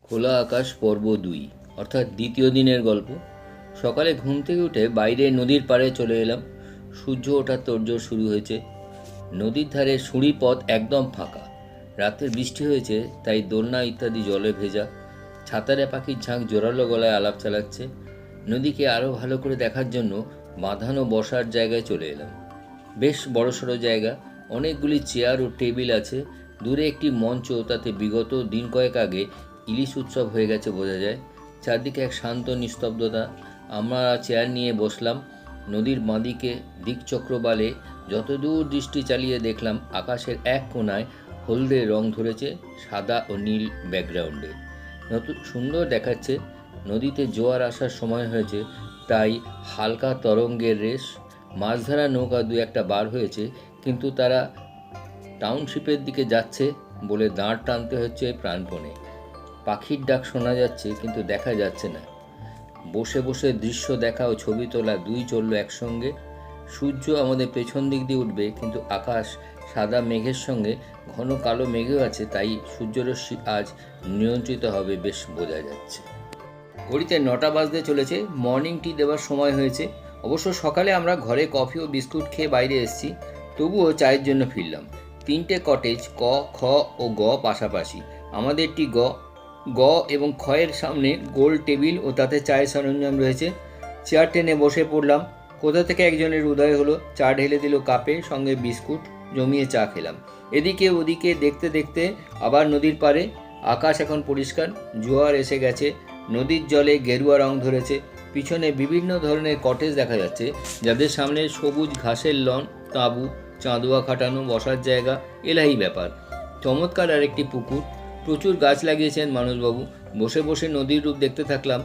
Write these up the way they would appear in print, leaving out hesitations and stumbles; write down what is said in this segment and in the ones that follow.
খোলা আকাশ পর্ব ২ অর্থাৎ দ্বিতীয় দিনের গল্প। সকালে ঘুম থেকে উঠে বাইরে নদীর পাড়ে চলে এলাম। সূর্য ওঠার তোড়জোড় শুরু হয়েছে। নদীর ধারে সুঁড়ি পথ একদম ফাঁকা। রাতে বৃষ্টি হয়েছে, তাই দোলনা ইত্যাদি জলে ভেজা। ছাতারে পাখির ঝাঁক জোরালো গলায় আলাপ চালাচ্ছে। নদীকে আরও ভালো করে দেখার জন্য বাঁধানো বসার জায়গায় চলে এলাম। বেশ বড়সড় জায়গা, অনেকগুলি চেয়ার ও টেবিল আছে। দূরে একটি মঞ্চ, তাতে বিগত দিন কয়েক আগে ইলিশ উৎসব হয়ে গেছে বোঝা যায়। চারদিকে এক শান্ত নিস্তব্ধতা। আমরা চেয়ার নিয়ে বসলাম। নদীর বাঁদিকে দিকচক্রবালে যতদূর দৃষ্টি চালিয়ে দেখলাম আকাশের এক কোণায় হলদে রং ধরেছে সাদা ও নীল ব্যাকগ্রাউন্ডে। নতুন সুন্দর দেখাচ্ছে। নদীতে জোয়ার আসার সময় হয়েছে, তাই হালকা তরঙ্গের রেশ। মাছ ধরা নৌকা দু একটা বার হয়েছে, কিন্তু তারা টাউনশিপের দিকে যাচ্ছে বলে দাঁড় টানতে হচ্ছে প্রাণপণে। পাখির ডাক শোনা যাচ্ছে, কিন্তু দেখা যাচ্ছে না। বসে বসে দৃশ্য দেখা ও ছবি তোলা দুই চলল একসঙ্গে। সূর্য আমাদের পেছন দিক দিয়ে উঠবে, কিন্তু আকাশ সাদা মেঘের সঙ্গে ঘন কালো মেঘেও আছে, তাই সূর্যরশ্মি আজ নিয়ন্ত্রিত হবে বেশ বোঝা যাচ্ছে। ঘড়িতে ৯টা বাজতে চলেছে। মর্নিং টি দেওয়ার সময় হয়েছে। অবশ্য সকালে আমরা ঘরে কফি ও বিস্কুট খেয়ে বাইরে এসেছি, তবুও চায়ের জন্য ফিরলাম। ৩টে কটেজ, ক, খ ও গ পাশাপাশি। আমাদেরটি গ। গ এবং খয়ের সামনে গোল টেবিল ও তাতে চায়ের সরঞ্জাম রয়েছে। চেয়ার টেনে বসে পড়লাম। কোথা থেকে একজনের উদয় হলো, চা ঢেলে দিল কাপে, সঙ্গে বিস্কুট। জমিয়ে চা খেলাম। এদিকে ওদিকে দেখতে দেখতে আবার নদীর পাড়ে। আকাশ এখন পরিষ্কার, জোয়ার এসে গেছে। নদীর জলে গেরুয়া রং ধরেছে। পিছনে বিভিন্ন ধরনের কটেজ দেখা যাচ্ছে, যাদের সামনে সবুজ ঘাসের লন, তাঁবু, চাঁদোয়া খাটানো, বসার জায়গা। এলাহি ব্যাপার। চমৎকার আর একটি পুকুর। প্রচুর গাছ লাগিয়েছেন মানুষবাবু। বসে বসে নদীর রূপ দেখতে থাকলাম।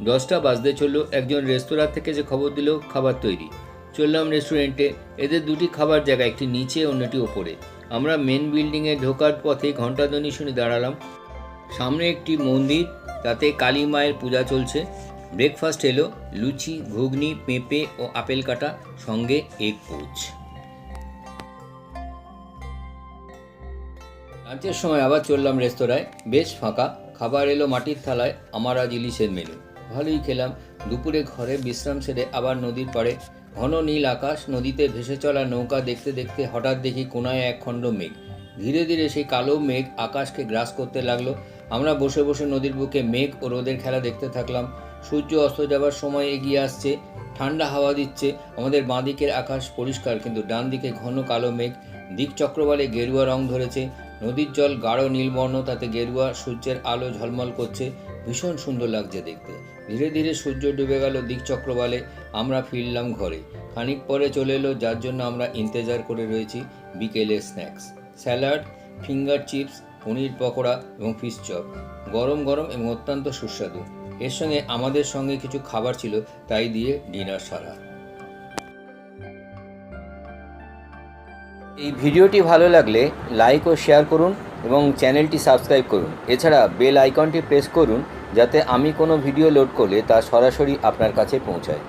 10টা বাজতে চলল। একজন রেস্তোরাঁ থেকে যে খবর দিল খাবার তৈরি। চললাম রেস্টুরেন্টে। এদের দুটি খাবার জায়গা, একটি নিচে অন্যটি ওপরে। আমরা মেন বিল্ডিংয়ে ঢোকার পথে ঘণ্টাধ্বনি শুনে দাঁড়ালাম। সামনে একটি মন্দির, তাতে কালী মায়ের পূজা চলছে। ব্রেকফাস্ট এলো, লুচি, ঘুগনি, পেঁপে ও আপেল কাটা, সঙ্গে এগ পোচ। লাঞ্চের সময় আবার চললাম রেস্তোরাঁয়। বেশ ফাঁকা। খাবার এলো মাটির থালায়। আমার আজ ইলিশের মেনু। ভালোই খেলাম। দুপুরে ঘরে বিশ্রাম সেরে আবার নদীর পাড়ে। ঘন নীল আকাশ, নদীতে ভেসে চলা নৌকা দেখতে দেখতে হঠাৎ দেখি কোনায় এক খণ্ড মেঘ। ধীরে ধীরে সেই কালো মেঘ আকাশকে গ্রাস করতে লাগলো। আমরা বসে বসে নদীর বুকে মেঘ ও রোদের খেলা দেখতে থাকলাম। সূর্য অস্ত যাবার সময় এগিয়ে আসছে। ঠান্ডা হাওয়া দিচ্ছে। আমাদের বাঁ দিকের আকাশ পরিষ্কার, কিন্তু ডান দিকে ঘন কালো মেঘ। দিকচক্রবালে গেরুয়া রং ধরেছে। নদীর জল গাঢ় নীলবর্ণ, তাতে গেরুয়া সূর্যের আলো ঝলমল করছে। ভীষণ সুন্দর লাগছে দেখতে। ধীরে ধীরে সূর্য ডুবে গেল দিকচক্রবালে। আমরা ফিরলাম ঘরে। খানিক পরে চলে এলো, যার জন্য আমরা ইন্তজার করে রয়েছি, বিকেলের স্ন্যাক্স। স্যালাড, ফিঙ্গার চিপস, পনির পকোড়া এবং ফিশ চপ। গরম গরম এবং অত্যন্ত সুস্বাদু। এর সঙ্গে আমাদের সঙ্গে কিছু খাবার ছিল, তাই দিয়ে ডিনার সারা। এই ভিডিওটি ভালো লাগলে লাইক ও শেয়ার করুন এবং চ্যানেলটি সাবস্ক্রাইব করুন। এছাড়া বেল আইকনটি প্রেস করুন, যাতে আমি কোনো ভিডিও লোড করলে তা সরাসরি আপনার কাছে পৌঁছায়।